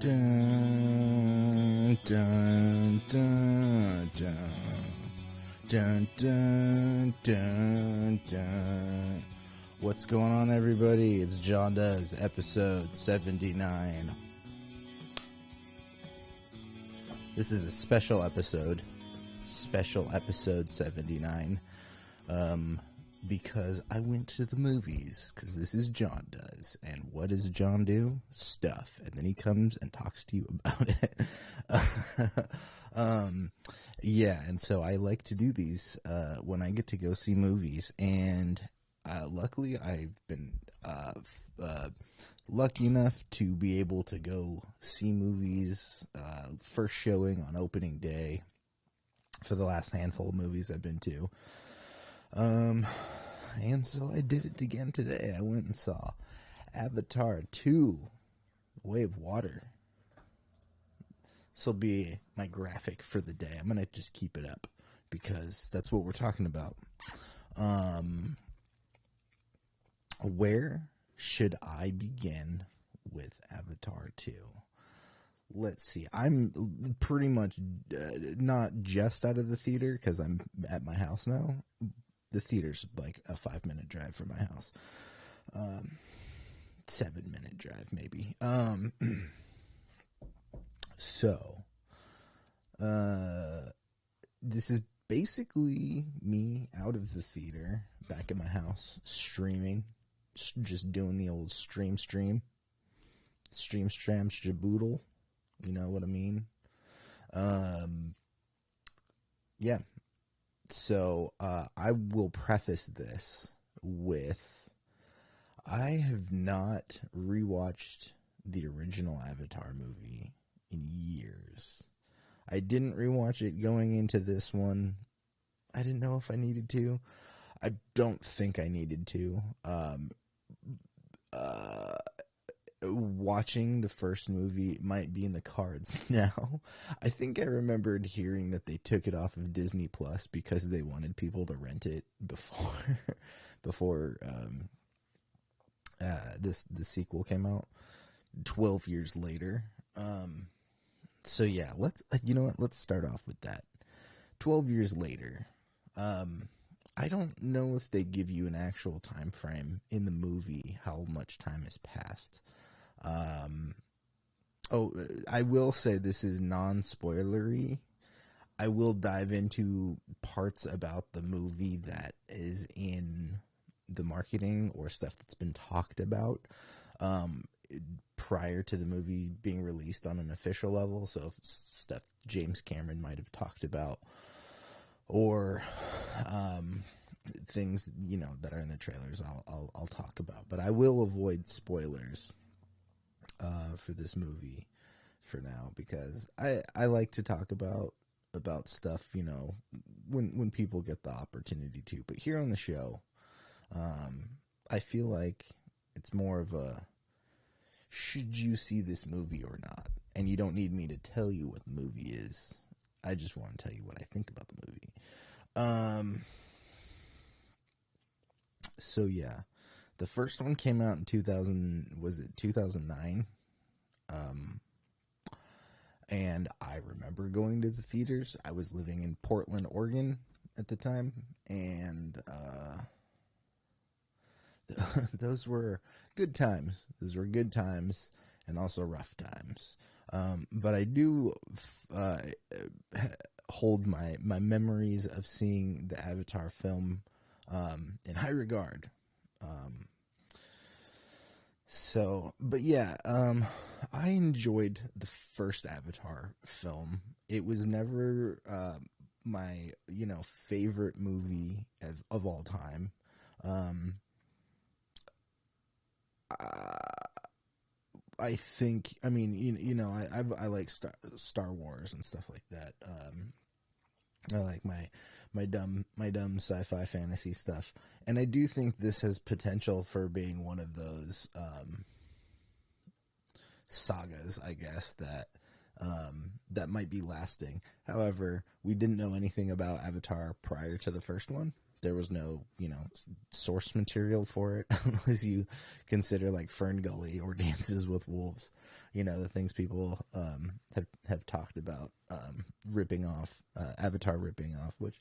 Dun, dun, dun, dun. Dun, dun, dun, dun. What's going on, everybody? It's Jon Does, episode 79. This is a special episode 79, because I went to the movies, because this is Jon Does, and what does Jon do? Stuff, and then he comes and talks to you about it. Yeah, and so I like to do these when I get to go see movies, and luckily I've been lucky enough to be able to go see movies, first showing on opening day for the last handful of movies I've been to. And so I did it again today. I went and saw Avatar 2, Way of Water. This will be my graphic for the day. I'm going to just keep it up because that's what we're talking about. Where should I begin with Avatar 2? Let's see. I'm pretty much not just out of the theater because I'm at my house now. The theater's like a 5-minute drive from my house. 7-minute drive, maybe. So, this is basically me out of the theater, back at my house, streaming, just doing the old stream shaboodle. You know what I mean? Yeah. So, I will preface this with, I have not rewatched the original Avatar movie in years. I didn't rewatch it going into this one. I didn't know if I needed to. I don't think I needed to. Watching the first movie might be in the cards now. I think I remembered hearing that they took it off of Disney Plus because they wanted people to rent it before the sequel came out 12 years later. So yeah, let's start off with that. 12 years later. I don't know if they give you an actual time frame in the movie how much time has passed. I will say this is non-spoilery. I will dive into parts about the movie that is in the marketing or stuff that's been talked about prior to the movie being released on an official level. So stuff James Cameron might have talked about, or things that are in the trailers I'll talk about, but I will avoid spoilers for this movie for now, because I like to talk about stuff when people get the opportunity to. But here on the show, I feel like it's more of a, should you see this movie or not? And you don't need me to tell you what the movie is. I just want to tell you what I think about the movie. So yeah, the first one came out in 2009? And I remember going to the theaters. I was living in Portland, Oregon at the time, and those were good times. Those were good times and also rough times. But I do hold my memories of seeing the Avatar film in high regard. But yeah, I enjoyed the first Avatar film. It was never my favorite movie of all time. I think, I like Star Wars and stuff like that. I like my dumb sci-fi fantasy stuff, and I do think this has potential for being one of those sagas, I guess, that might be lasting. However, we didn't know anything about Avatar prior to the first one. There was no, source material for it, unless you consider like Fern Gully or Dances with Wolves. the things people have talked about, ripping off Avatar, ripping off, which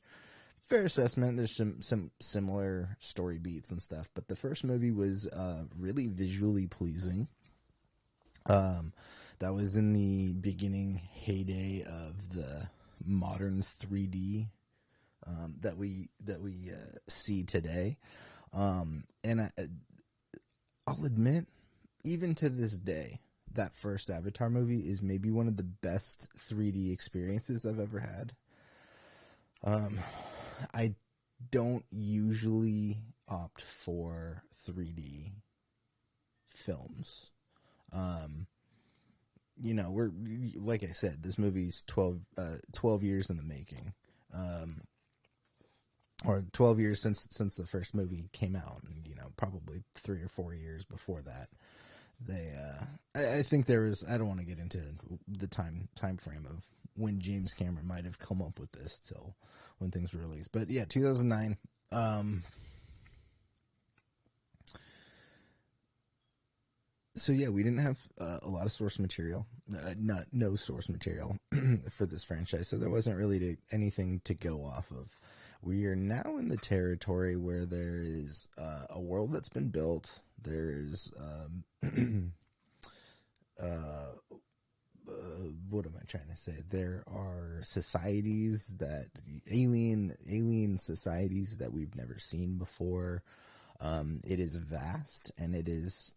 fair assessment. There's some similar story beats and stuff, but the first movie was really visually pleasing. That was in the beginning heyday of the modern 3D that we see today. And I'll admit, even to this day, that first Avatar movie is maybe one of the best 3D experiences I've ever had. I don't usually opt for 3D films. We're, like I said, this movie's 12 years in the making. Or 12 years since the first movie came out, and probably 3 or 4 years before that. I think there was, I don't want to get into the time frame of when James Cameron might have come up with this till when things were released, but yeah, 2009. So yeah, we didn't have a lot of source material, no source material for this franchise, so there wasn't really anything to go off of. We are now in the territory where there is a world that's been built. There's what am I trying to say? There are societies alien societies that we've never seen before. It is vast, and it is.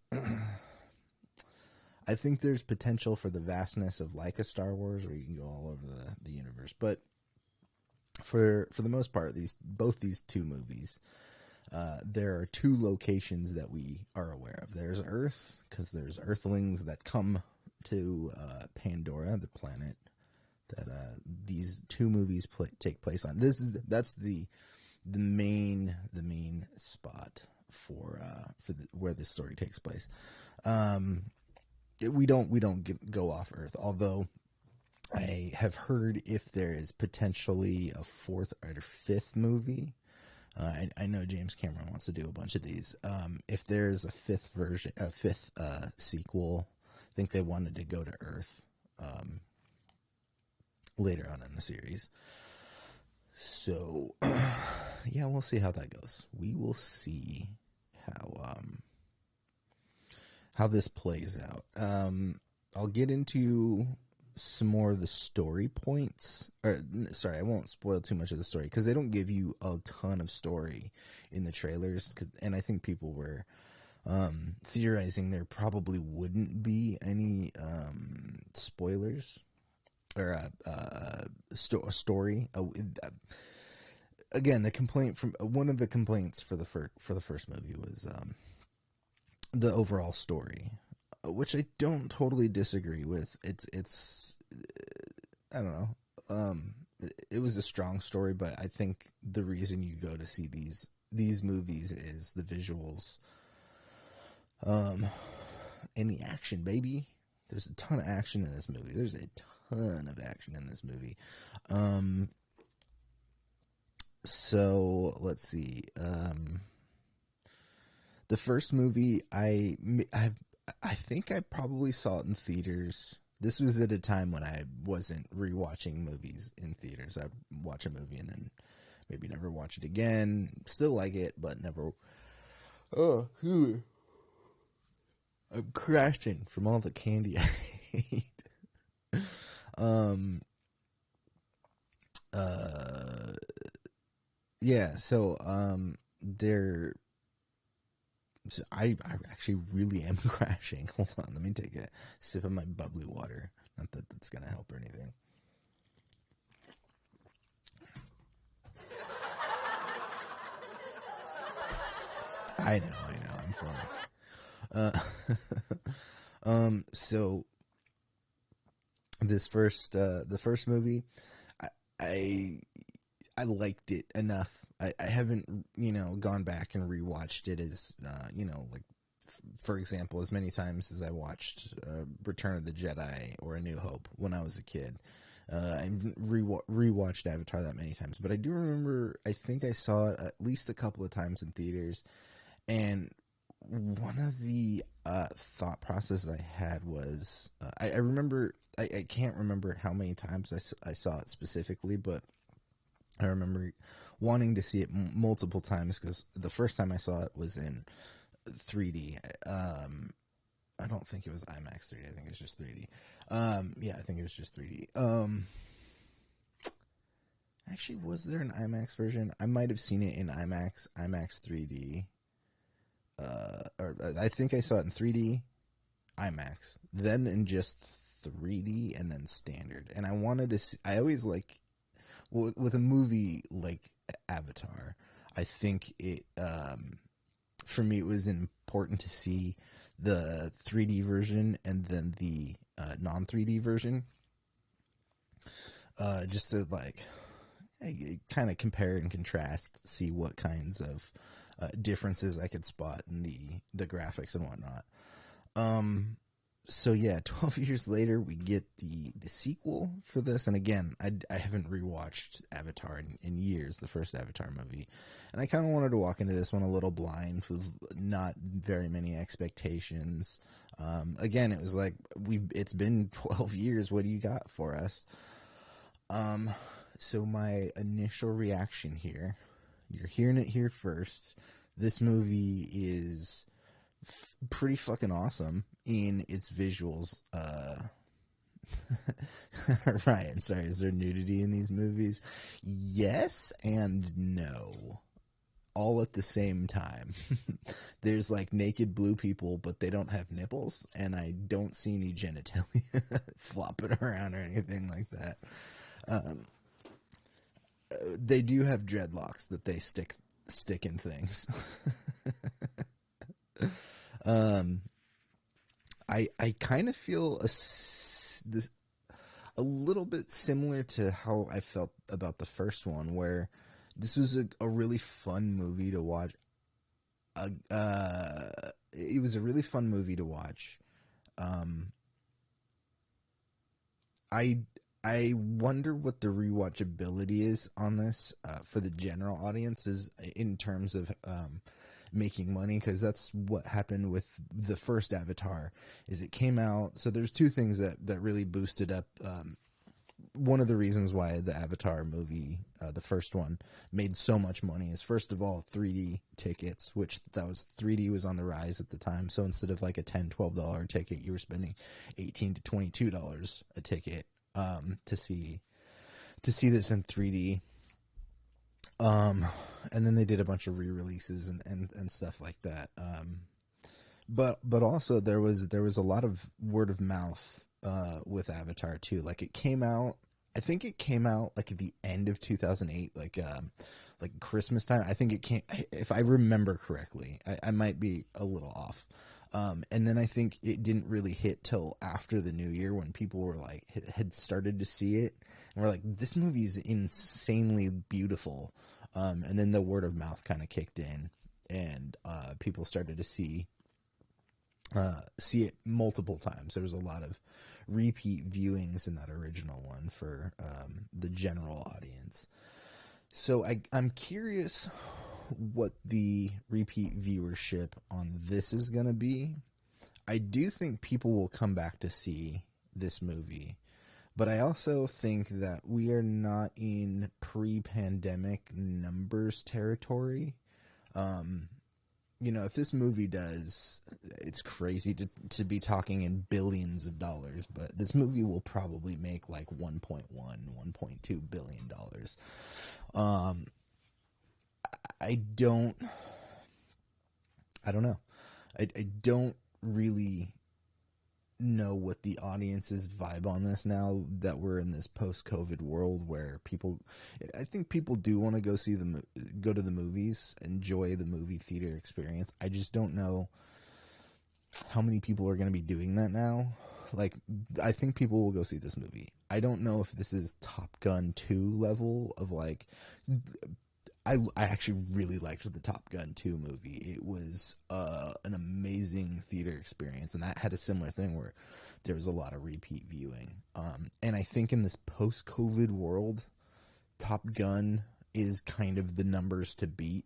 I think there's potential for the vastness of like a Star Wars, where you can go all over the universe. But for the most part, both these two movies, there are two locations that we are aware of. There's Earth, because there's Earthlings that come to Pandora, the planet that these two movies take place on. That's the main spot for where this story takes place. We don't go off Earth, although I have heard if there is potentially a fourth or fifth movie. I know James Cameron wants to do a bunch of these. If there's a fifth sequel, I think they wanted to go to Earth later on in the series. So, yeah, we'll see how that goes. We will see how this plays out. I'll get into some more of the story points. Sorry, I won't spoil too much of the story because they don't give you a ton of story in the trailers. And I think people were theorizing there probably wouldn't be any spoilers or story. Again, one of the complaints for the first movie was the overall story, which I don't totally disagree with. It's I don't know. It was a strong story, but I think the reason you go to see these movies is the visuals, and the action, baby. There's a ton of action in this movie. There's a ton of action in this movie. So let's see. The first movie, I think I probably saw it in theaters. This was at a time when I wasn't rewatching movies in theaters. I'd watch a movie and then maybe never watch it again. Still like it, but never. Oh, I'm crashing from all the candy I ate. Yeah, so so I actually really am crashing. Hold on, let me take a sip of my bubbly water. Not that that's gonna help or anything. I know, I'm funny. So this the first movie, I liked it enough. I haven't, gone back and rewatched it as, like, for example, as many times as I watched Return of the Jedi or A New Hope when I was a kid. I've rewatched Avatar that many times, but I do remember, I think I saw it at least a couple of times in theaters, and one of the thought processes I had was I remember I can't remember how many times I saw it specifically, but I remember wanting to see it multiple times because the first time I saw it was in 3D. I don't think it was IMAX 3D. I think it was just 3D. Yeah, I think it was just 3D. Actually, was there an IMAX version? I might have seen it in IMAX 3D. Or I think I saw it in 3D, IMAX, then in just 3D, and then standard. And I wanted to see, I always like, with a movie like Avatar, I think it, for me, it was important to see the 3D version and then the non 3D version, just to like kind of compare and contrast, see what kinds of differences I could spot in the graphics and whatnot. So yeah, 12 years later, we get the sequel for this. And again, I haven't rewatched Avatar in years, the first Avatar movie. And I kind of wanted to walk into this one a little blind with not very many expectations. Again, it was like, it's been 12 years. What do you got for us? So my initial reaction here, you're hearing it here first. This movie is pretty fucking awesome in its visuals. Ryan, sorry, is there nudity in these movies? Yes and no. All at the same time. There's like naked blue people, but they don't have nipples, and I don't see any genitalia flopping around or anything like that. They do have dreadlocks that they stick in things. I kind of feel a little bit similar to how I felt about the first one, where this was a really fun movie to watch. It was a really fun movie to watch. I wonder what the rewatchability is on this for the general audiences in terms of making money, because that's what happened with the first Avatar. Is it came out, so there's two things that really boosted up. One of the reasons why the Avatar movie, the first one, made so much money is, first of all, 3D tickets, which 3D was on the rise at the time. So instead of like a $10-12 ticket, you were spending $18 to $22 a ticket to see this in 3D. And then they did a bunch of re-releases and stuff like that. But also there was a lot of word of mouth with Avatar too. Like, it came out, I think it came out like at the end of 2008, like Christmas time. I think it came, if I remember correctly. I might be a little off. And then I think it didn't really hit till after the new year, when people were like, had started to see it and were like, this movie is insanely beautiful. And then the word of mouth kind of kicked in, and people started to see it multiple times. There was a lot of repeat viewings in that original one for the general audience. So I'm curious what the repeat viewership on this is going to be. I do think people will come back to see this movie, but I also think that we are not in pre-pandemic numbers territory. If this movie does, it's crazy to be talking in billions of dollars, but this movie will probably make like $1.2 billion. I don't know. I don't really know what the audience's vibe on this, now that we're in this post-COVID world where I think people do want to go to the movies, enjoy the movie theater experience. I just don't know how many people are going to be doing that now. Like, I think people will go see this movie. I don't know if this is Top Gun 2 level of like, I actually really liked the Top Gun 2 movie. It was an amazing theater experience, and that had a similar thing where there was a lot of repeat viewing. And I think in this post-COVID world, Top Gun is kind of the numbers to beat.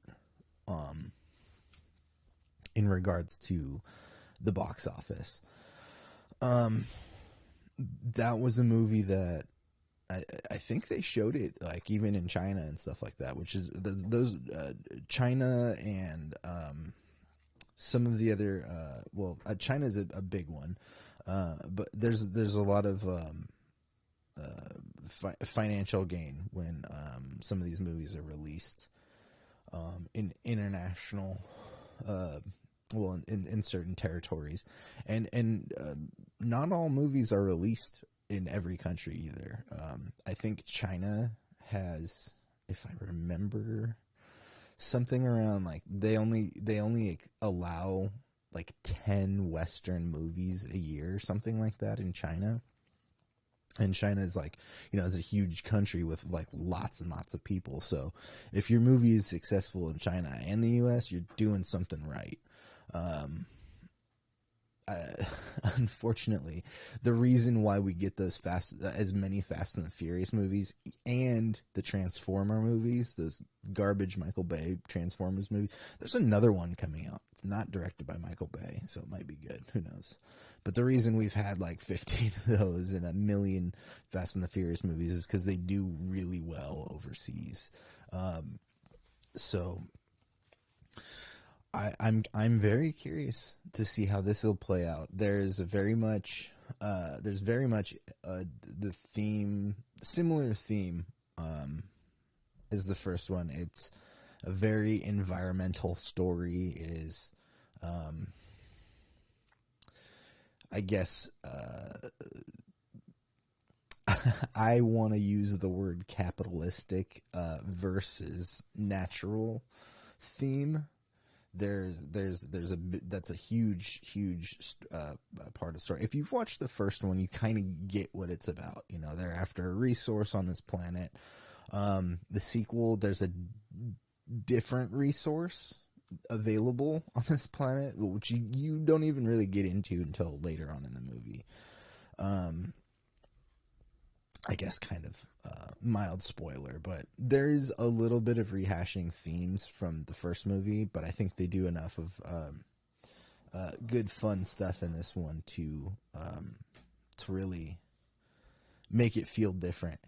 in regards to the box office. That was a movie that I think they showed it like even in China and stuff like that, which is those China and some of the other China is a big one, but there's a lot of financial gain when some of these movies are released in international in certain territories, and not all movies are released in every country either. I think China has, if I remember, something around like they only allow like 10 Western movies a year, something like that in China. And China is like, it's a huge country with like lots and lots of people. So if your movie is successful in China and the US, you're doing something right. Unfortunately, the reason why we get as many Fast and the Furious movies and the Transformer movies, those garbage Michael Bay Transformers movies, there's another one coming out. It's not directed by Michael Bay, so it might be good. Who knows? But the reason we've had like 15 of those and a million Fast and the Furious movies is because they do really well overseas. So I'm very curious to see how this will play out. There's very much the theme, similar theme as the first one. It's a very environmental story. It is, I guess, I want to use the word capitalistic versus natural theme. That's a huge part of the story. If you've watched the first one, you kind of get what it's about. They're after a resource on this planet. The sequel, there's a different resource available on this planet, which you don't even really get into until later on in the movie. I guess kind of mild spoiler, but there's a little bit of rehashing themes from the first movie, but I think they do enough of good fun stuff in this one to really make it feel different.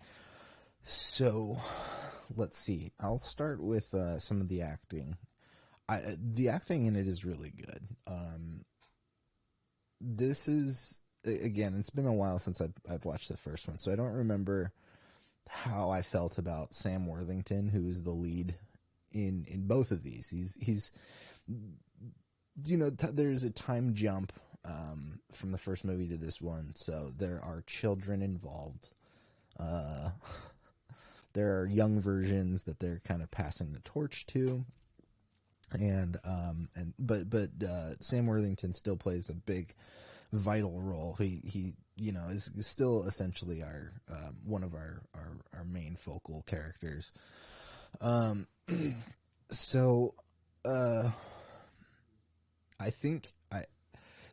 So let's see. I'll start with some of the acting. The acting in it is really good. This is, again, it's been a while since I've watched the first one, so I don't remember how I felt about Sam Worthington, who is the lead in both of these. He's there's a time jump from the first movie to this one, so there are children involved. There are young versions that they're kind of passing the torch to. But Sam Worthington still plays a big, vital role. He is still essentially our one of our main focal characters. So I think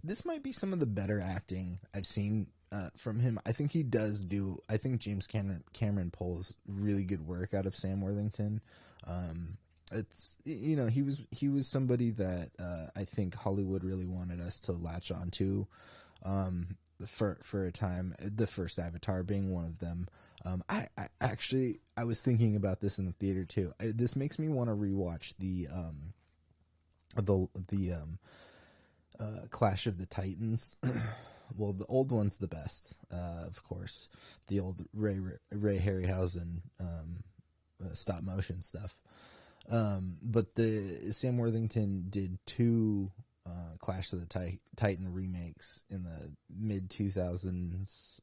this might be some of the better acting I've seen from him. I think I think James Cameron pulls really good work out of Sam Worthington. It's he was somebody that I think Hollywood really wanted us to latch onto for a time. The first Avatar being one of them. I was thinking about this in the theater too. This makes me want to rewatch the Clash of the Titans. Well, the old one's the best, of course. The old Ray Harryhausen stop motion stuff. But the Sam Worthington did two Clash of the Titan remakes in the mid 2000s,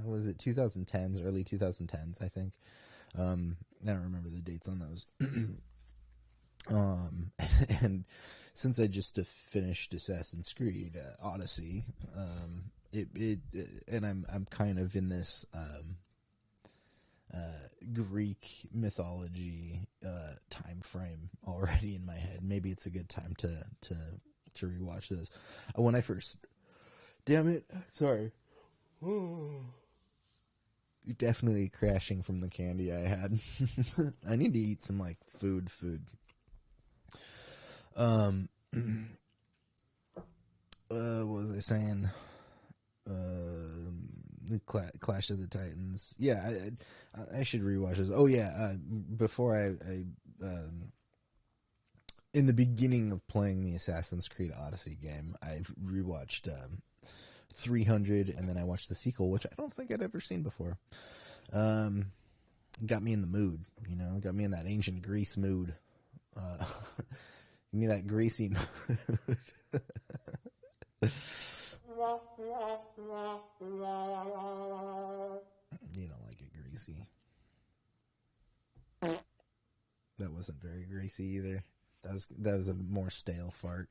was it 2010s, early 2010s, I think. I don't remember the dates on those. And since I just finished Assassin's Creed Odyssey, and I'm kind of in this Greek mythology time frame already in my head. Maybe it's a good time to rewatch those. When I first, damn it, sorry. You're definitely crashing from the candy I had. I need to eat some like food. What was I saying? The Clash of the Titans. Yeah, I should rewatch this. Oh yeah, before I in the beginning of playing the Assassin's Creed Odyssey game, I rewatched 300, and then I watched the sequel, which I don't think I'd ever seen before. Got me in the mood, got me in that ancient Greece mood. Give me that greasy mood. You don't like it greasy. That wasn't very greasy either. That was a more stale fart.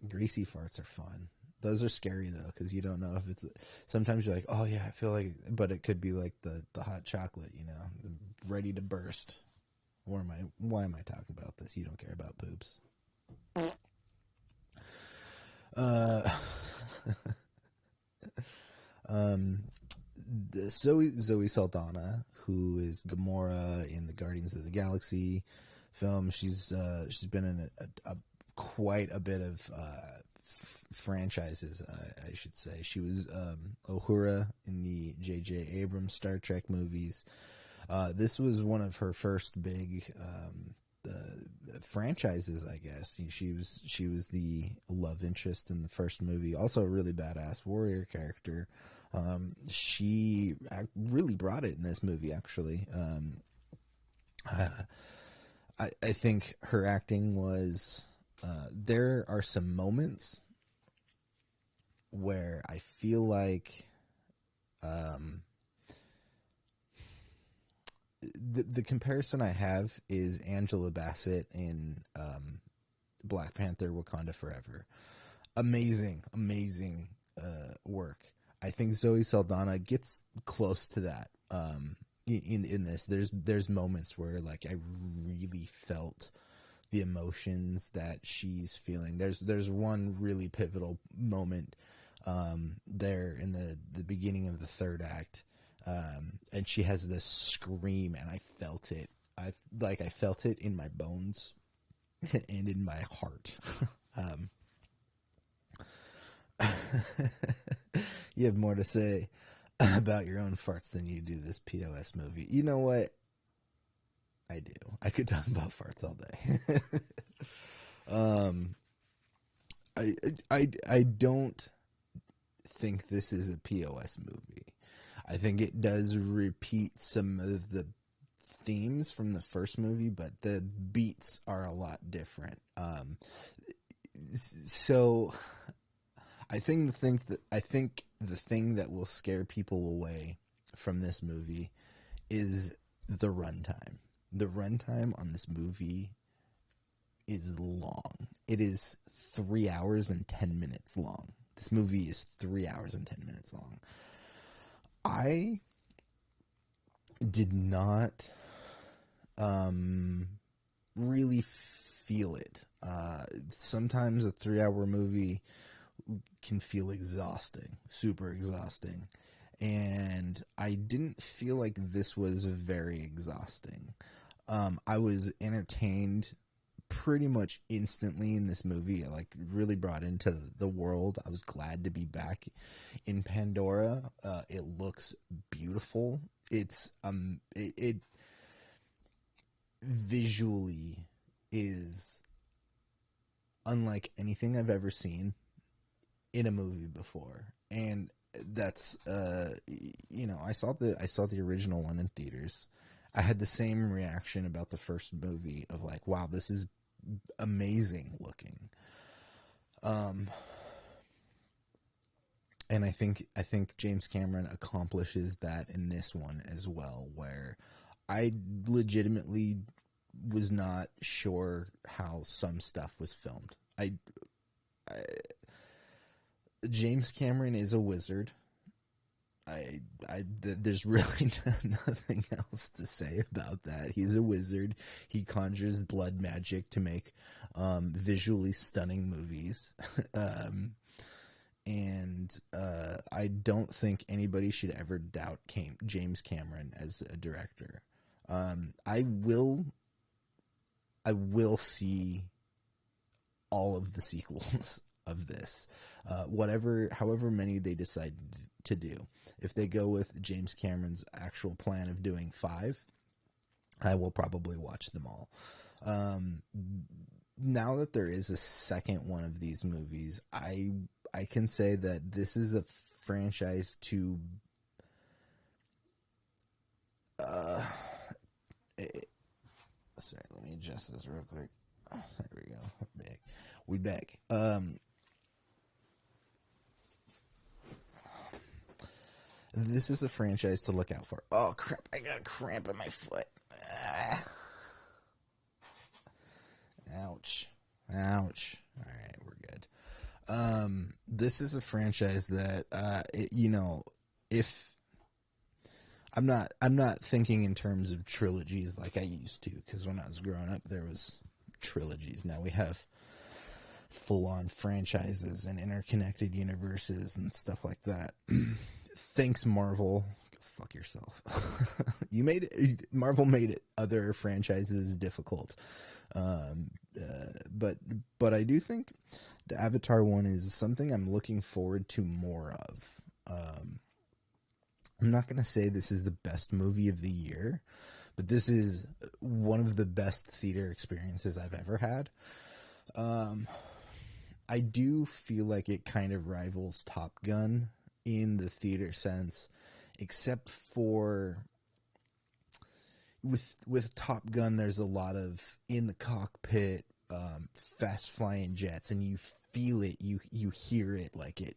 Greasy farts are fun. Those are scary though, because you don't know if it's. Sometimes you're like, oh yeah, I feel like, but it could be like the hot chocolate, ready to burst. Why am I talking about this? You don't care about poops. Zoe Saldana, who is Gamora in the Guardians of the Galaxy film, she's been in quite a bit of franchises, I should say. She was Uhura in the J.J. Abrams Star Trek movies. This was one of her first big franchises, I guess. She was the love interest in the first movie. Also a really badass warrior character. She really brought it in this movie, actually. I think her acting was... there are some moments where I feel like... The comparison I have is Angela Bassett in Black Panther: Wakanda Forever. Amazing work. I think Zoe Saldana gets close to that. In this, there's moments where like I really felt the emotions that she's feeling. There's one really pivotal moment there in the beginning of the third act. And she has this scream, and I felt it. I felt it in my bones and in my heart. You have more to say about your own farts than you do this POS movie. You know what? I do. I could talk about farts all day. I don't think this is a POS movie. I think it does repeat some of the themes from the first movie, but the beats are a lot different. So I think the thing that will scare people away from this movie is the runtime. The runtime on this movie is long. It is 3 hours and 10 minutes long. This movie is 3 hours and 10 minutes long. I did not really feel it. Sometimes a 3-hour movie can feel exhausting, super exhausting. And I didn't feel like this was very exhausting. I was entertained pretty much instantly in this movie. I really brought into the world. I was glad to be back in Pandora. It looks beautiful. It visually is unlike anything I've ever seen in a movie before. And that's I saw the original one in theaters. I had the same reaction about the first movie of like, wow, this is amazing looking. And I think James Cameron accomplishes that in this one as well, where I legitimately was not sure how some stuff was filmed. James Cameron is a wizard. There's really nothing else to say about that. He's a wizard. He conjures blood magic to make visually stunning movies. And I don't think anybody should ever doubt James Cameron as a director. I will see all of the sequels. of this. However many they decide to do. If they go with James Cameron's actual plan of doing 5, I will probably watch them all. Now that there is a second one of these movies, I can say that this is a franchise to sorry, let me adjust this real quick. Oh, there we go. We back. This is a franchise to look out for. Oh crap! I got a cramp in my foot. Ouch. Ouch. All right, we're good. This is a franchise that, if I'm not thinking in terms of trilogies like I used to, because when I was growing up, there was trilogies. Now we have full-on franchises and interconnected universes and stuff like that. Thanks, Marvel. Go fuck yourself. Marvel made it other franchises difficult. But I do think the Avatar one is something I'm looking forward to more of. I'm not going to say this is the best movie of the year, but this is one of the best theater experiences I've ever had. I do feel like it kind of rivals Top Gun in the theater sense, except for with Top Gun, there's a lot of in the cockpit, fast flying jets, and you feel it, you hear it, like it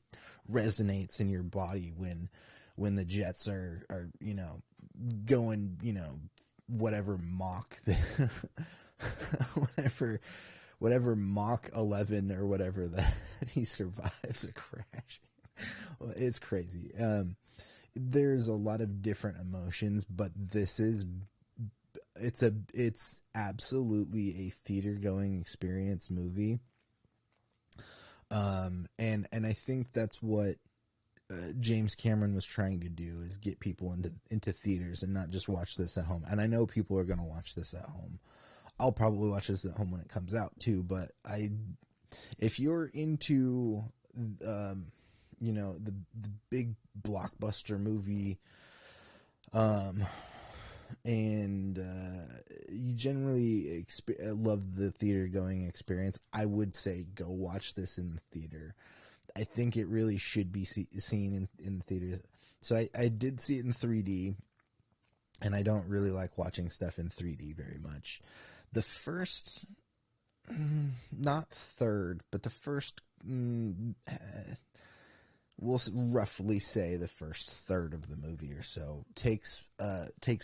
resonates in your body when the jets are going, whatever Mach whatever Mach 11 or whatever that he survives a crash. Well, it's crazy. There's a lot of different emotions, but it's absolutely a theater going experience movie. And I think that's what James Cameron was trying to do, is get people into theaters and not just watch this at home. And I know people are going to watch this at home. I'll probably watch this at home when it comes out too, but if you're into the big blockbuster movie, and you generally love the theater going experience, I would say go watch this in the theater. I think it really should be seen in the theaters. So I did see it in 3D, and I don't really like watching stuff in 3D very much. The first, not third, but the first, we'll roughly say the first third of the movie or so takes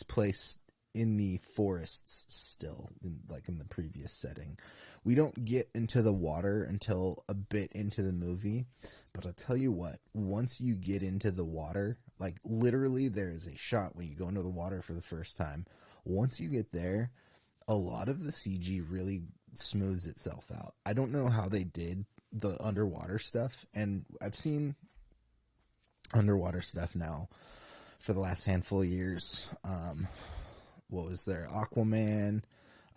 place in the forests still, in the previous setting. We don't get into the water until a bit into the movie, but I'll tell you what, once you get into the water, like literally there is a shot when you go into the water for the first time. Once you get there, a lot of the CG really smooths itself out. I don't know how they did the underwater stuff, and I've seen underwater stuff now for the last handful of years. What was there? Aquaman.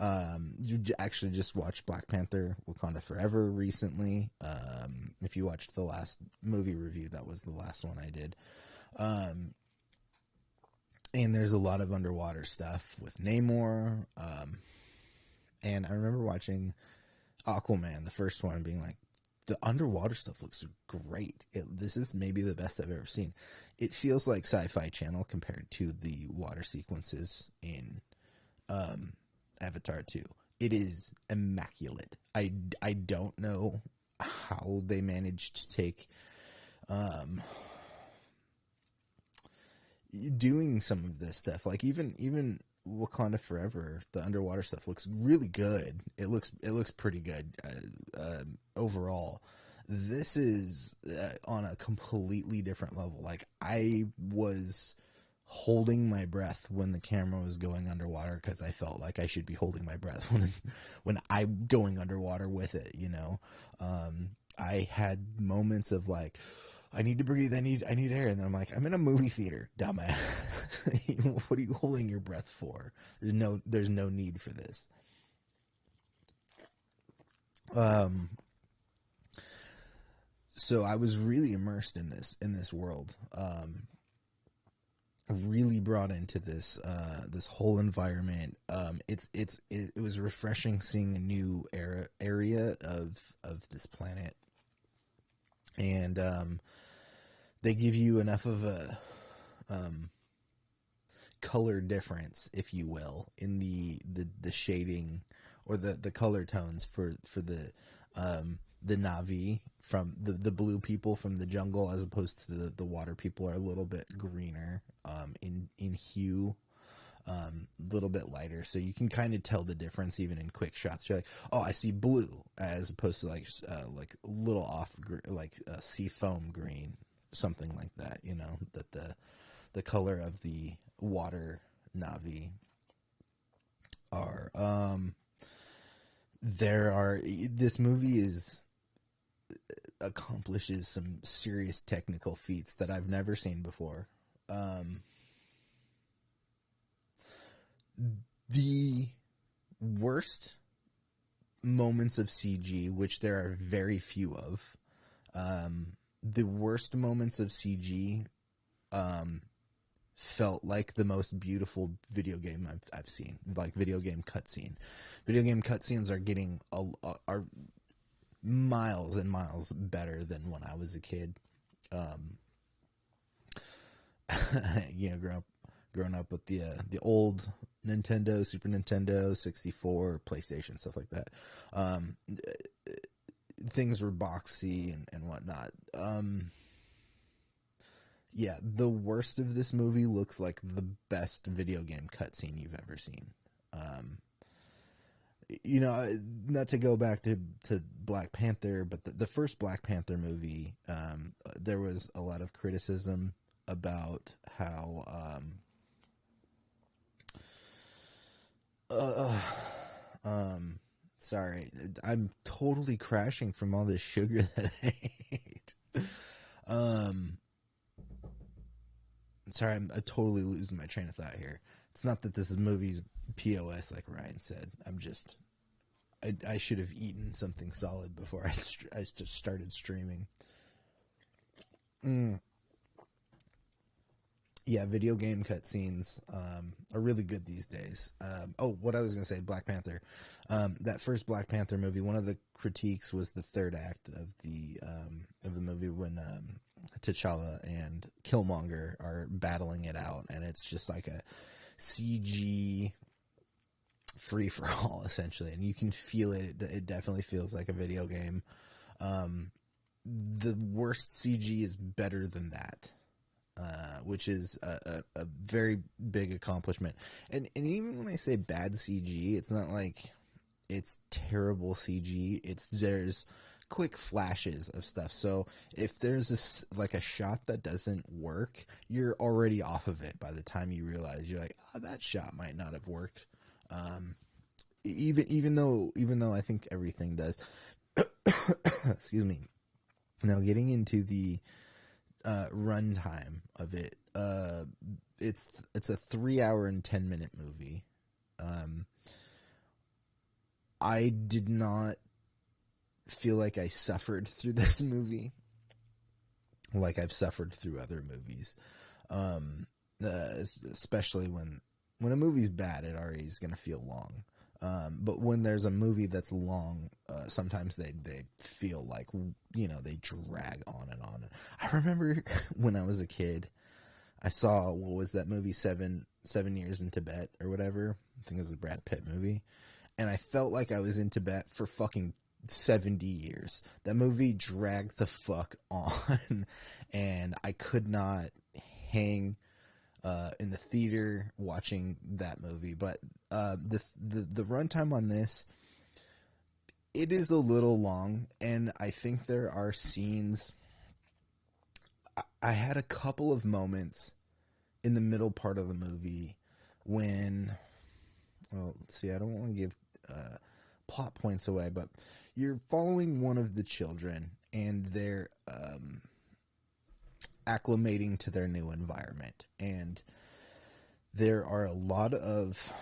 You actually just watched Black Panther: Wakanda Forever recently. If you watched the last movie review, that was the last one I did. And there's a lot of underwater stuff with Namor. And I remember watching Aquaman, the first one, being like, the underwater stuff looks great. This is maybe the best I've ever seen. It feels like Sci-Fi Channel compared to the water sequences in Avatar 2. It is immaculate. I don't know how they managed to take doing some of this stuff. Like even Wakanda Forever, the underwater stuff looks really good. It looks pretty good overall. This is on a completely different level. Like, I was holding my breath when the camera was going underwater, because I felt like I should be holding my breath when I'm going underwater with it. I had moments of like, I need to breathe, I need air, and then I'm like, I'm in a movie theater, dumbass. What are you holding your breath for? There's no need for this. So I was really immersed in this world, really brought into this whole environment. It was refreshing seeing a new area of this planet, and they give you enough of a color difference, if you will, in the shading or the color tones for the Na'vi, from the blue people from the jungle, as opposed to the water people, are a little bit greener in hue, a little bit lighter, so you can kind of tell the difference even in quick shots. You're like, oh, I see blue, as opposed to like a little off, like sea foam green, something like that. You know, that the color of the water Na'vi are. This movie accomplishes some serious technical feats that I've never seen before. The worst moments of CG, which there are very few of, the worst moments of CG felt like the most beautiful video game I've seen, like video game cutscene. Video game cutscenes are getting are miles and miles better than when I was a kid. You know, growing up with the old Nintendo, Super Nintendo, 64, PlayStation, stuff like that. Things were boxy and whatnot. Yeah, the worst of this movie looks like the best video game cutscene you've ever seen. You know, not to go back to Black Panther, but the first Black Panther movie, there was a lot of criticism about how sorry, I'm totally crashing from all this sugar that I ate. Sorry, I'm totally losing my train of thought here. It's not that this movie's POS, like Ryan said. I should have eaten something solid before I just started streaming. Yeah, video game cutscenes are really good these days. What I was going to say, Black Panther. That first Black Panther movie, one of the critiques was the third act of the movie, when T'Challa and Killmonger are battling it out, and it's just like a CG free for all, essentially, and you can feel it. It definitely feels like a video game. The worst CG is better than that, which is a very big accomplishment. And even when I say bad CG, it's not like it's terrible CG. There's quick flashes of stuff. So if there's a shot that doesn't work, you're already off of it by the time you realize. You're like, oh, that shot might not have worked. Even though I think everything does. Excuse me. Now, getting into the runtime of it, it's a 3 hour and 10-minute movie. I did not feel like I suffered through this movie like I've suffered through other movies, especially when a movie's bad, it already is going to feel long. But when there's a movie that's long, sometimes they feel like, you know, they drag on and on. I remember when I was a kid, I saw, what was that movie, Seven Years in Tibet or whatever? I think it was a Brad Pitt movie. And I felt like I was in Tibet for fucking 70 years. That movie dragged the fuck on, and I could not hang in the theater watching that movie. But the runtime on this, it is a little long, and I think there are scenes. I had a couple of moments in the middle part of the movie when, well, let's see, I don't want to give plot points away, but you're following one of the children, and they're acclimating to their new environment, and there are a lot of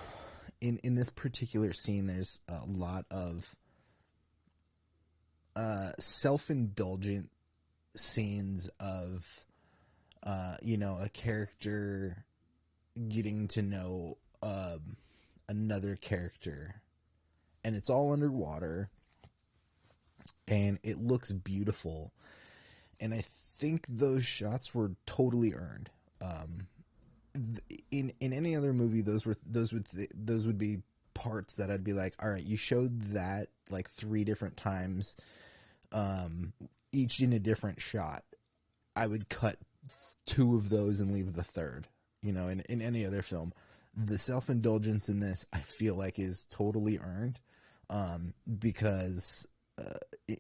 in this particular scene, there's a lot of self-indulgent scenes of, a character getting to know another character, and it's all underwater, and it looks beautiful, and I think those shots were totally earned. In any other movie, those would be parts that I'd be like, all right, you showed that like 3 different times, each in a different shot. I would cut 2 of those and leave the third. In any other film, the self-indulgence in this, I feel like, is totally earned, because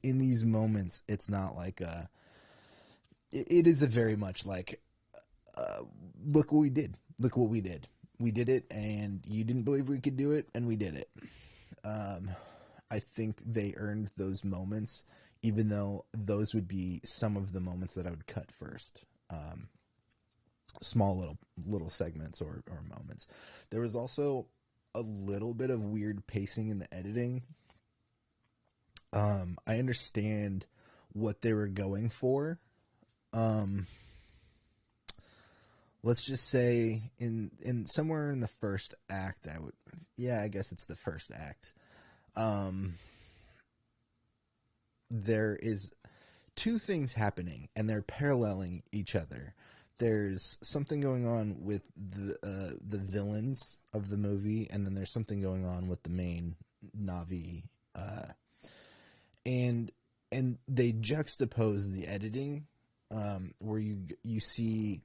in these moments, it's not like it is a very much like, look what we did. Look what we did. We did it, and you didn't believe we could do it, and we did it. I think they earned those moments, even though those would be some of the moments that I would cut first. Small little segments or moments. There was also a little bit of weird pacing in the editing. I understand what they were going for. Let's just say in somewhere in the first act, I guess it's the first act. There is 2 things happening, and they're paralleling each other. There's something going on with the villains of the movie, and then there's something going on with the main Na'vi, and they juxtapose the editing, where you see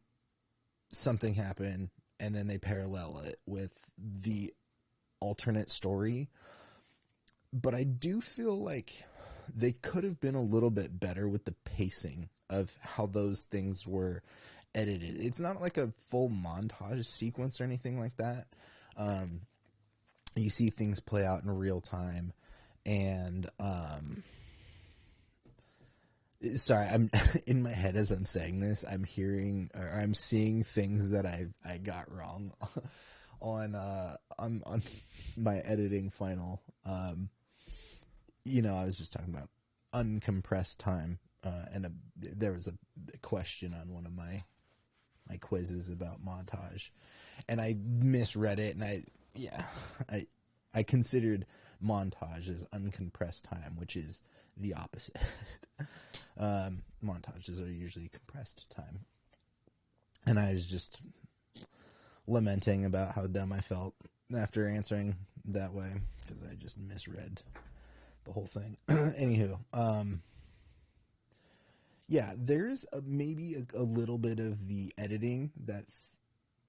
something happen, and then they parallel it with the alternate story. But I do feel like they could have been a little bit better with the pacing of how those things were edited. It's not like a full montage sequence or anything like that. You see things play out in real time, and sorry, I'm in my head as I'm saying this. I'm seeing things that I got wrong on my editing final. I was just talking about uncompressed time, and there was a question on one of my quizzes about montage, and I misread it, and I considered montage as uncompressed time, which is the opposite. Montages are usually compressed time, and I was just lamenting about how dumb I felt after answering that way, because I just misread the whole thing. Anywho, there's maybe a little bit of the editing that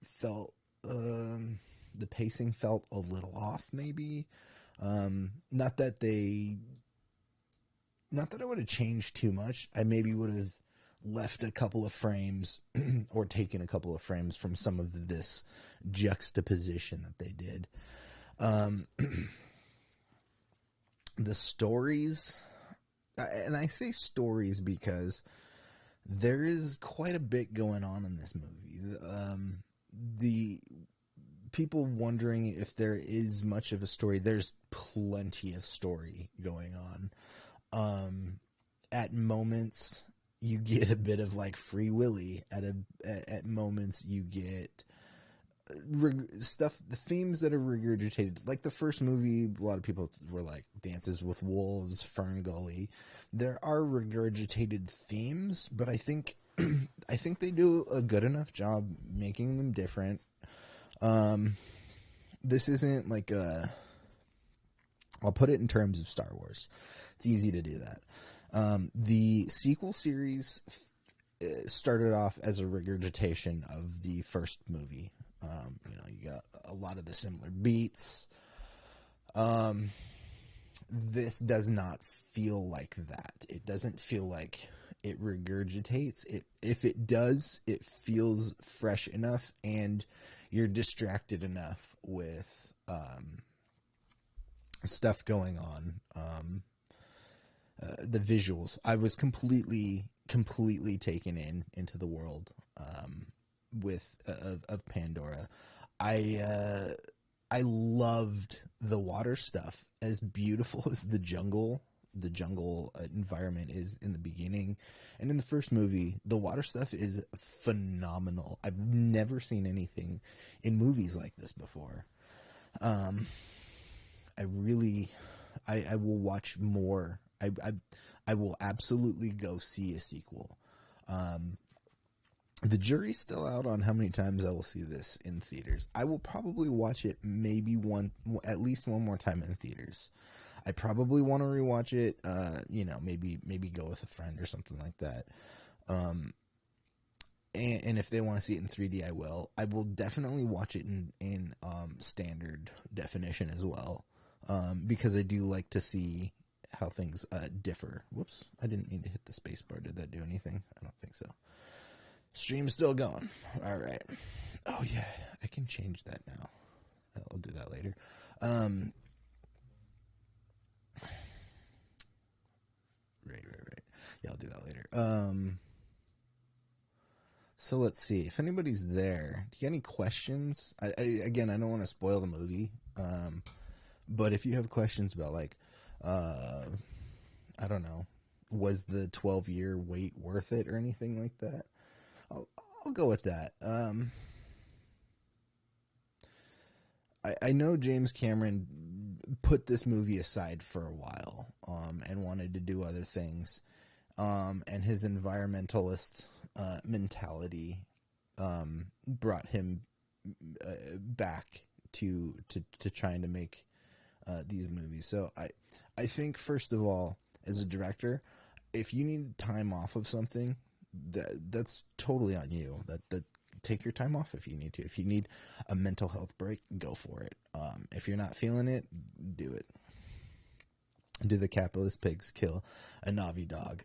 felt, the pacing felt a little off, maybe. Not that I would have changed too much. I maybe would have left a couple of frames or taken a couple of frames from some of this juxtaposition that they did. The stories, and I say stories because there is quite a bit going on in this movie. The people wondering if there is much of a story, there's plenty of story going on. At moments you get a bit of like Free Willy. At moments you get the themes that are regurgitated. Like the first movie, a lot of people were like Dances with Wolves, Fern Gully. There are regurgitated themes, but I think they do a good enough job making them different. This isn't like I'll put it in terms of Star Wars. It's easy to do that. The sequel series started off as a regurgitation of the first movie. You got a lot of the similar beats. This does not feel like that. It doesn't feel like it regurgitates. If it does, it feels fresh enough, and you're distracted enough with stuff going on. The visuals, I was completely taken into the world of Pandora. I loved the water stuff. As beautiful as the jungle the jungle environment is in the beginning. And in the first movie, the water stuff is phenomenal. I've never seen anything in movies like this before. I will watch more. I will absolutely go see a sequel. The jury's still out on how many times I will see this in theaters. I will probably watch it at least one more time in theaters. I probably want to rewatch it, maybe go with a friend or something like that. And if they want to see it in 3D, I will. I will definitely watch it in standard definition as well, because I do like to see how things differ. Whoops, I didn't mean to hit the space bar. Did that do anything? I don't think so. Stream's still going. All right. Oh, yeah. I can change that now. I'll do that later. Right. Yeah, I'll do that later. So let's see. If anybody's there, do you have any questions? Again, I don't want to spoil the movie. But if you have questions about, like, I don't know, was the 12-year wait worth it or anything like that? I'll go with that. I know James Cameron put this movie aside for a while, and wanted to do other things, and his environmentalist mentality brought him back to trying to make these movies. So I think, first of all, as a director, if you need time off of something, that's totally on you. That take your time off if you need to. If you need a mental health break, go for it. If you're not feeling it, do it. Do the capitalist pigs kill a Navi dog?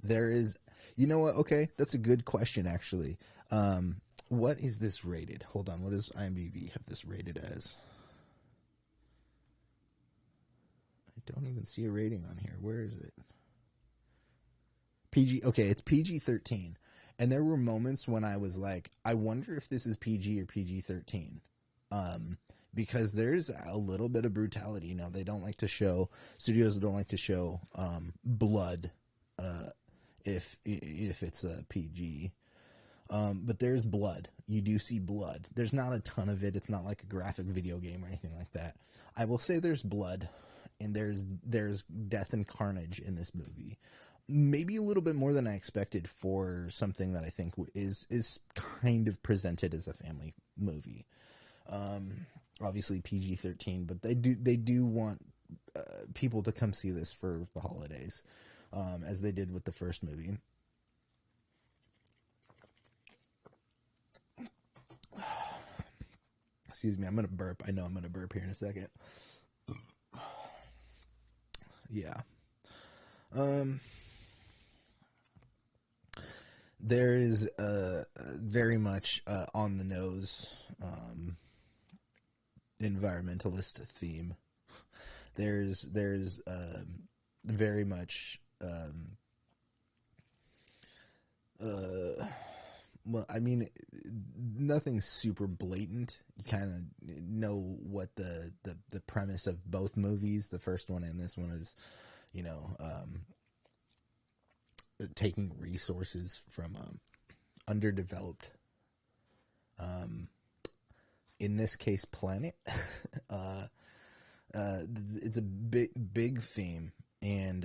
There is, you know what? Okay, that's a good question, actually. What is this rated? Hold on. What does IMDb have this rated as? I don't even see a rating on here. Where is it? PG. Okay, it's PG-13. And there were moments when I was like, I wonder if this is PG or PG-13. Because there's a little bit of brutality. You know, they don't like to show, studios don't like to show blood if it's a PG. But there's blood. You do see blood. There's not a ton of it. It's not like a graphic video game or anything like that. I will say there's blood, and there's death and carnage in this movie. Maybe a little bit more than I expected for something that I think is kind of presented as a family movie. Obviously PG-13, but they do want people to come see this for the holidays, as they did with the first movie. Excuse me, I'm gonna burp. I know I'm gonna burp here in a second. Yeah. There is very much on the nose environmentalist theme. There's very much well, I mean, nothing super blatant. You kind of know what the premise of both movies, the first one and this one, is, you know, taking resources from underdeveloped, in this case, planet. It's a big theme, and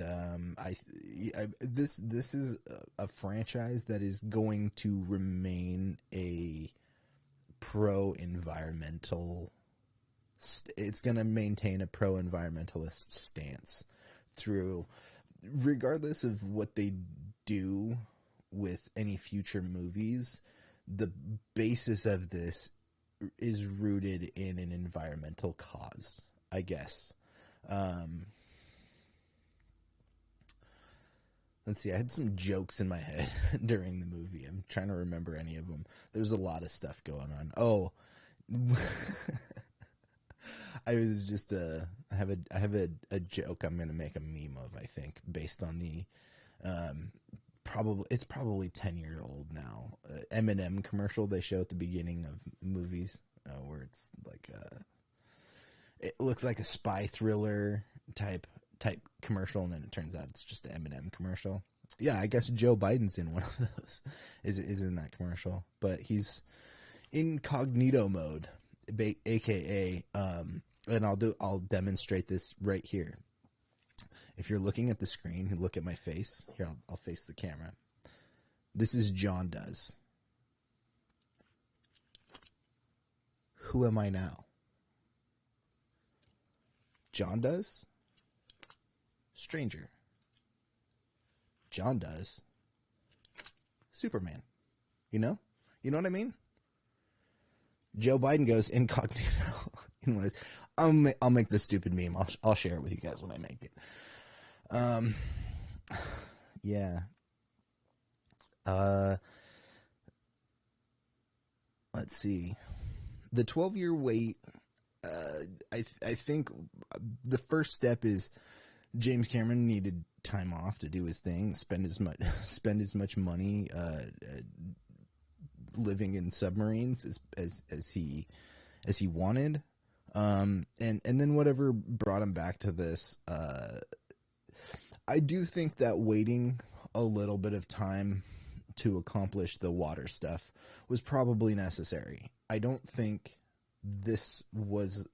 this is a franchise that is going to remain a pro-environmental. It's going to maintain a pro-environmentalist stance through, regardless of what they do with any future movies. The basis of this is rooted in an environmental cause, I guess. Let's see, I had some jokes in my head during the movie. I'm trying to remember any of them. There's a lot of stuff going on. Oh, I was just I have a joke I'm gonna make a meme of, I think, based on the it's probably 10-year-old now M&M commercial they show at the beginning of movies, where it's like it looks like a spy thriller type commercial, and then it turns out it's just an M&M commercial. Yeah, I guess Joe Biden's in one of those. Is in that commercial, but he's incognito mode, aka and I'll demonstrate this right here. If you're looking at the screen, look at my face. Here, I'll face the camera. This is Jon Does. Who am I now? Jon Does? Stranger. Jon Does? Superman. You know? You know what I mean? Joe Biden goes incognito. I'll make this stupid meme. I'll share it with you guys when I make it. Yeah. Let's see. The 12-year wait. I think the first step is James Cameron needed time off to do his thing, spend as much money living in submarines as he wanted, and then whatever brought him back to this. I do think that waiting a little bit of time to accomplish the water stuff was probably necessary. I don't think this was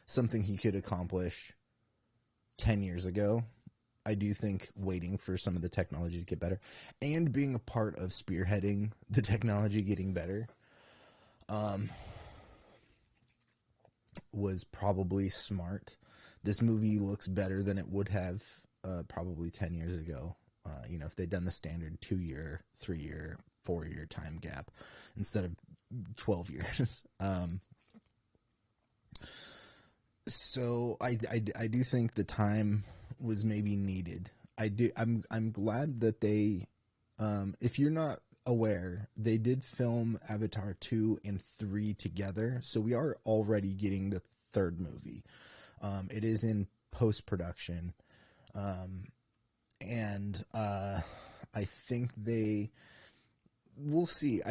something he could accomplish 10 years ago. I do think waiting for some of the technology to get better and being a part of spearheading the technology getting better was probably smart. This movie looks better than it would have probably 10 years ago. If they'd done the standard 2-year, 3-year, 4-year time gap instead of 12 years. So I do think the time was maybe needed. I'm glad that they, if you're not aware, they did film Avatar 2 and 3 together. So we are already getting the third movie. It is in post-production. And I think we'll see.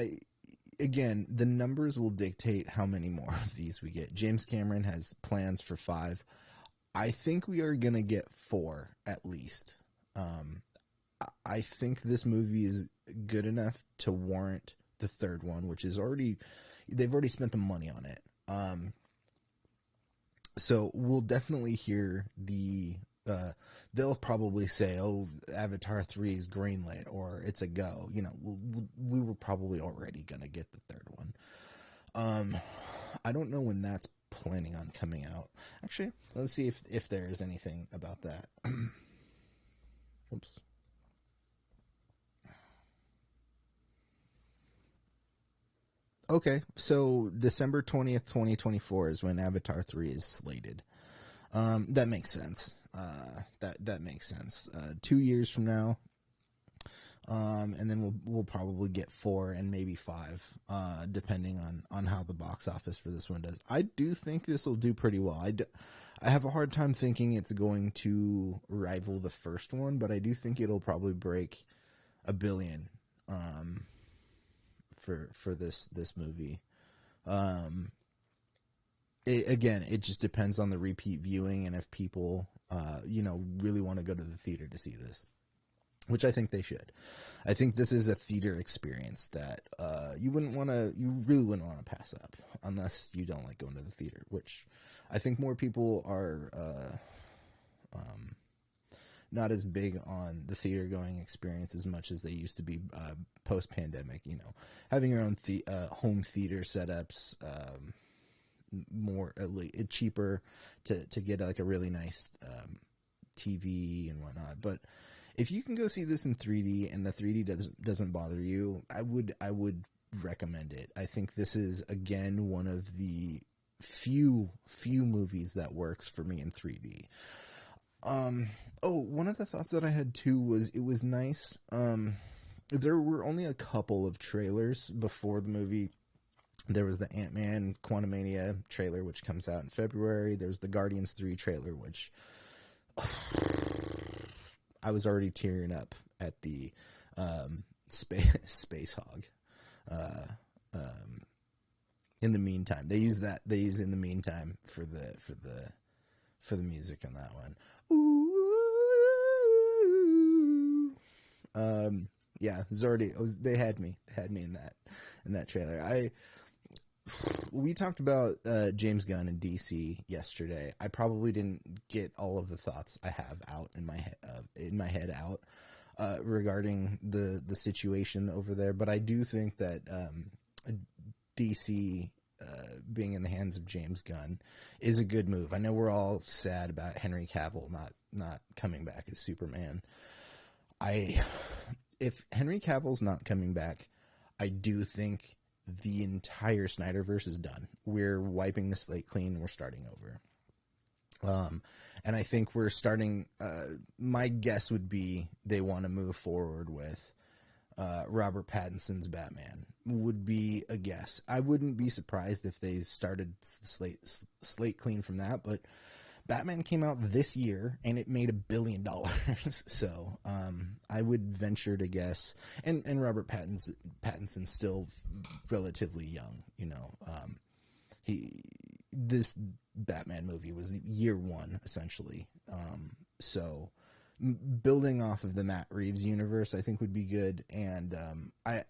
Again, the numbers will dictate how many more of these we get. James Cameron has plans for 5. I think we are going to get 4 at least. I think this movie is good enough to warrant the third one, which is they've already spent the money on it. So we'll definitely hear they'll probably say, "Oh, Avatar 3 is greenlit," or "It's a go." We were probably already gonna get the third one. I don't know when that's planning on coming out. Actually, let's see if there is anything about that. Oops. Okay, so December 20th, 2024 is when Avatar 3 is slated. That makes sense. That makes sense. 2 years from now, and then we'll probably get 4 and maybe 5, depending on how the box office for this one does. I do think this will do pretty well. I have a hard time thinking it's going to rival the first one, but I do think it'll probably break $1 billion for this movie. It just depends on the repeat viewing and if people really want to go to the theater to see this, which I think they should. I think this is a theater experience that you really wouldn't want to pass up unless you don't like going to the theater, which I think more people are not as big on the theater going experience as much as they used to be post pandemic. Having your own home theater setups, more cheaper to get like a really nice TV and whatnot. But if you can go see this in 3D and the 3D doesn't bother you, I would recommend it. I think this is again one of the few movies that works for me in 3D. One of the thoughts that I had too was it was nice. There were only a couple of trailers before the movie. There was the Ant-Man Quantumania trailer, which comes out in February. There's the Guardians 3 trailer, which I was already tearing up at the Space Hog In the meantime, they use in the meantime for the music on that one. Ooh. Yeah, Zordy. They had me in that trailer. We talked about James Gunn and DC yesterday. I probably didn't get all of the thoughts I have out in my head out regarding the situation over there, but I do think that DC being in the hands of James Gunn is a good move. I know we're all sad about Henry Cavill not coming back as Superman. If Henry Cavill's not coming back, I do think the entire Snyderverse is done. We're wiping the slate clean. We're starting over. And I think we're starting. My guess would be they want to move forward with Robert Pattinson's Batman. Would be a guess. I wouldn't be surprised if they started slate clean from that. But Batman came out this year and it made $1 billion. So I would venture to guess, and Robert Pattinson's still relatively young. You know, this Batman movie was year one essentially. So building off of the Matt Reeves universe, I think would be good. And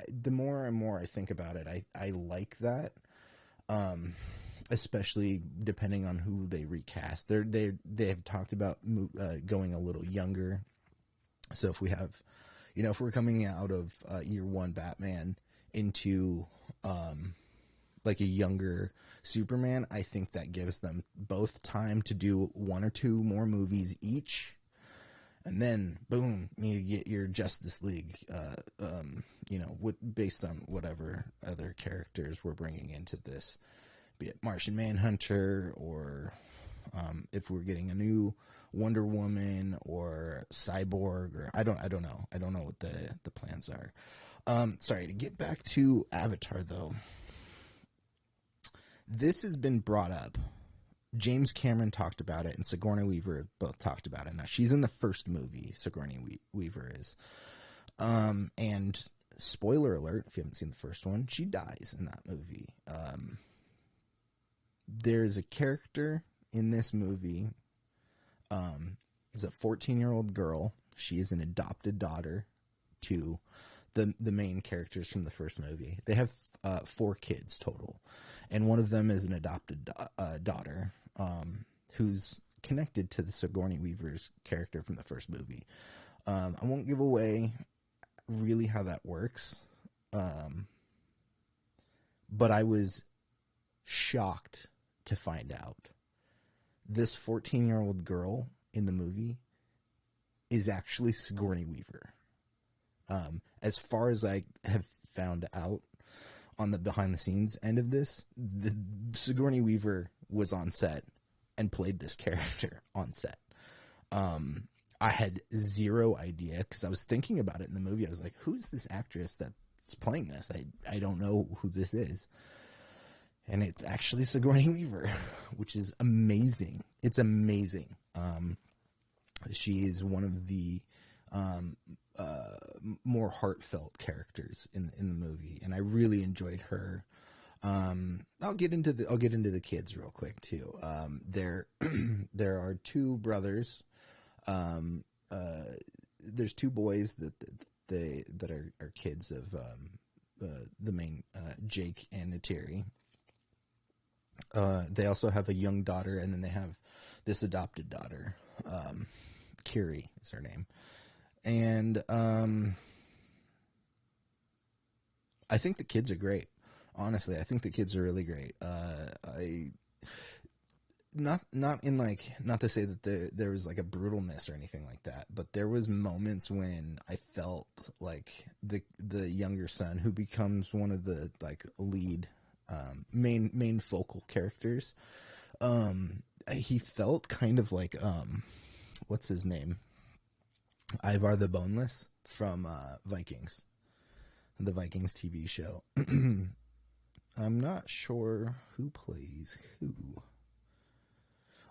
the more and more I think about it, I like that. Especially depending on who they recast. They have talked about going a little younger. So if we have, if we're coming out of year one Batman into like a younger Superman, I think that gives them both time to do 1 or 2 more movies each. And then, boom, you get your Justice League, based on whatever other characters we're bringing into this. Be it Martian Manhunter, or if we're getting a new Wonder Woman or Cyborg, or I don't know. I don't know what the plans are. Sorry, to get back to Avatar though. This has been brought up. James Cameron talked about it, and Sigourney Weaver have both talked about it. Now, she's in the first movie, Sigourney Weaver is. And spoiler alert, if you haven't seen the first one, she dies in that movie. There's a character in this movie, is a 14-year-old girl. She is an adopted daughter to the main characters from the first movie. They have 4 kids total, and one of them is an adopted daughter who's connected to the Sigourney Weaver's character from the first movie. I won't give away really how that works, but I was shocked to find out this 14-year-old girl in the movie is actually Sigourney Weaver. As far as I have found out on the behind the scenes end of this, the Sigourney Weaver was on set and played this character on set. I had zero idea, because I was thinking about it in the movie. I was like, who's this actress that's playing this? I don't know who this is. And it's actually Sigourney Weaver, which is amazing. It's amazing. She is one of the more heartfelt characters in the movie, and I really enjoyed her. I'll get into the kids real quick too. There are 2 brothers. There's 2 boys that are kids of the main Jake and Nateri. They also have a young daughter, and then they have this adopted daughter. Kiri is her name. And I think the kids are great. Honestly, I think the kids are really great. Not to say that there was like a brutalness or anything like that, but there was moments when I felt like the younger son, who becomes one of the like lead main focal characters, he felt kind of like what's his name? Ivar the Boneless from Vikings, the Vikings TV show. I'm not sure who plays who.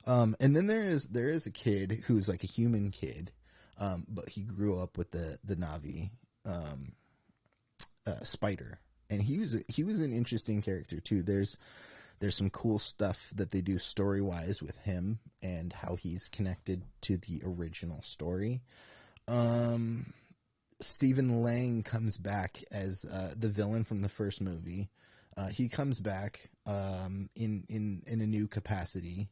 And then there is a kid who's like a human kid, but he grew up with the Na'vi spider and he was an interesting character too. There's some cool stuff that they do story wise with him and how he's connected to the original story. Stephen Lang comes back as the villain from the first movie. He comes back in a new capacity,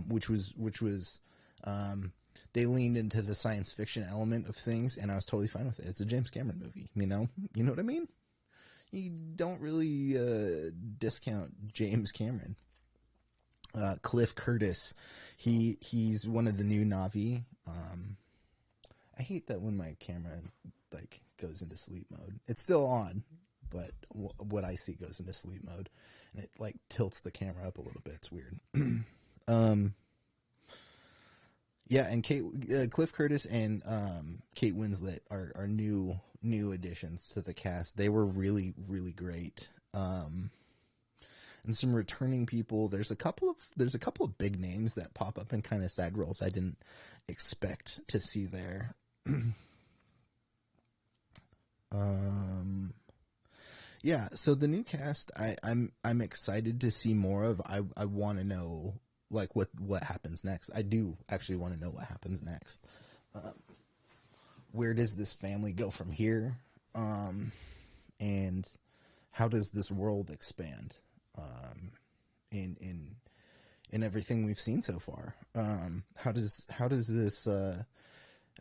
which was they leaned into the science fiction element of things, and I was totally fine with it. It's a James Cameron movie, you know what I mean? You don't really discount James Cameron. Cliff Curtis, he's one of the new Na'vi. I hate that when my camera like goes into sleep mode. It's still on, but what I see goes into sleep mode, and it like tilts the camera up a little bit. It's weird. Yeah, and Cliff Curtis and Kate Winslet are new additions to the cast. They were really, really great. And some returning people. There's a couple of big names that pop up in kind of side roles I didn't expect to see there. Yeah, so the new cast I'm excited to see more of. I want to know like what happens next. I do actually want to know what happens next. Where does this family go from here? And how does this world expand? In everything we've seen so far. How does this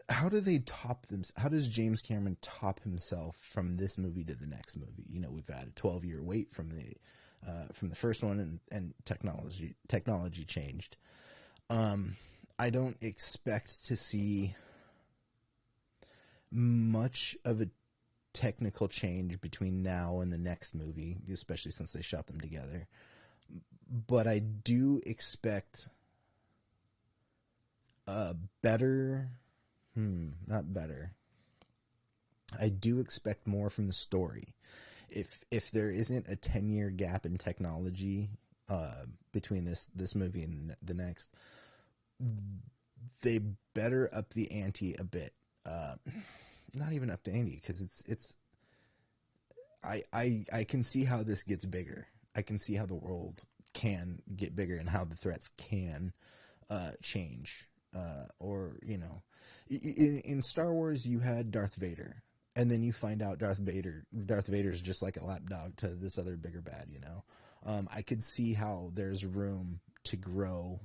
how do they top them? How does James Cameron top himself from this movie to the next movie? You know, we've had a 12-year wait from the first one, and technology changed. I don't expect to see much of a technical change between now and the next movie, especially since they shot them together. But I do expect not better. I do expect more from the story. If there isn't a 10-year gap in technology between this movie and the next, they better up the ante a bit. Not even up the ante, because it's I can see how this gets bigger. I can see how the world can get bigger and how the threats can change. Or, you know, in Star Wars you had Darth Vader, and then you find out Darth Vader's just like a lapdog to this other bigger bad, you know. I could see how there's room to grow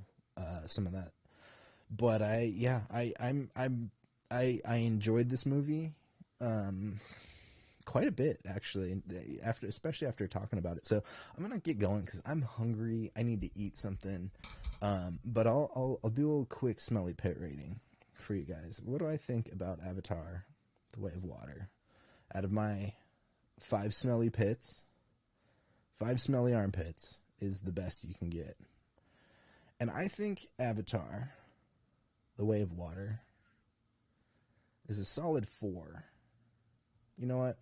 some of that. But I enjoyed this movie quite a bit, actually, especially after talking about it. So I'm gonna get going because I'm hungry. I need to eat something. But I'll do a quick smelly pit rating for you guys. What do I think about Avatar: The Way of Water? Out of my 5 smelly pits, 5 smelly armpits is the best you can get. And I think Avatar: The Way of Water is a solid 4. You know what?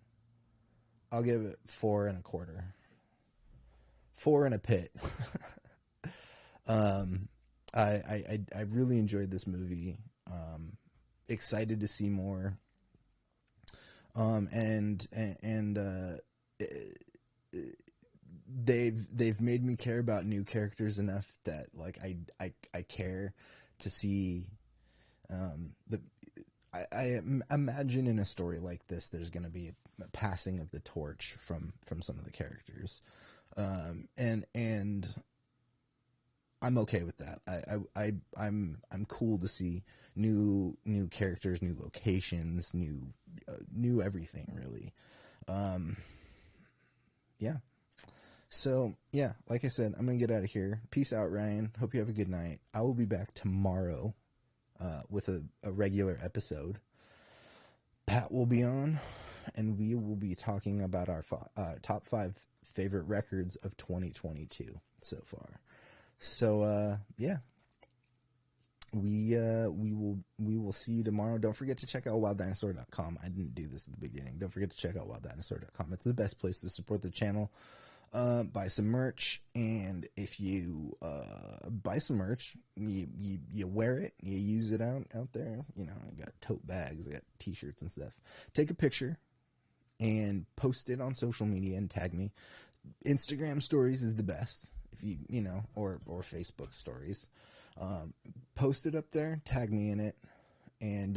I'll give it 4 1/4. 4 and a pit. I really enjoyed this movie. Excited to see more. They've made me care about new characters enough that like I care to see I imagine in a story like this there's going to be a passing of the torch from some of the characters, and I'm okay with that. I'm cool to see new characters, new locations, new everything really. Yeah. So yeah, like I said, I'm gonna get out of here. Peace out, Ryan. Hope you have a good night. I will be back tomorrow with a regular episode. Pat will be on, and we will be talking about our top 5 favorite records of 2022 so far. So yeah, we will see you tomorrow. Don't forget to check out wilddinosaur.com. I didn't do this at the beginning. Don't forget to check out wilddinosaur.com. It's the best place to support the channel. Buy some merch, and if you buy some merch, you wear it, you use it out there. You know, I got tote bags, I got t-shirts and stuff. Take a picture and post it on social media and tag me. Instagram stories is the best, if you know, or Facebook stories. Post it up there, tag me in it, and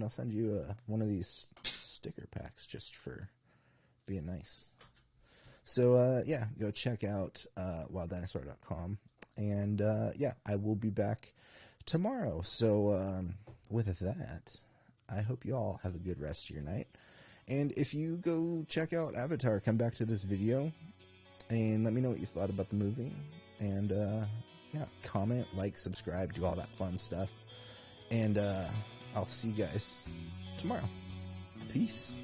I'll send you one of these sticker packs just for being nice. So yeah, go check out wilddinosaur.com, and yeah, I will be back tomorrow. So with that, I hope you all have a good rest of your night. And if you go check out Avatar, come back to this video and let me know what you thought about the movie. And yeah, comment, like, subscribe, do all that fun stuff. And I'll see you guys tomorrow. Peace.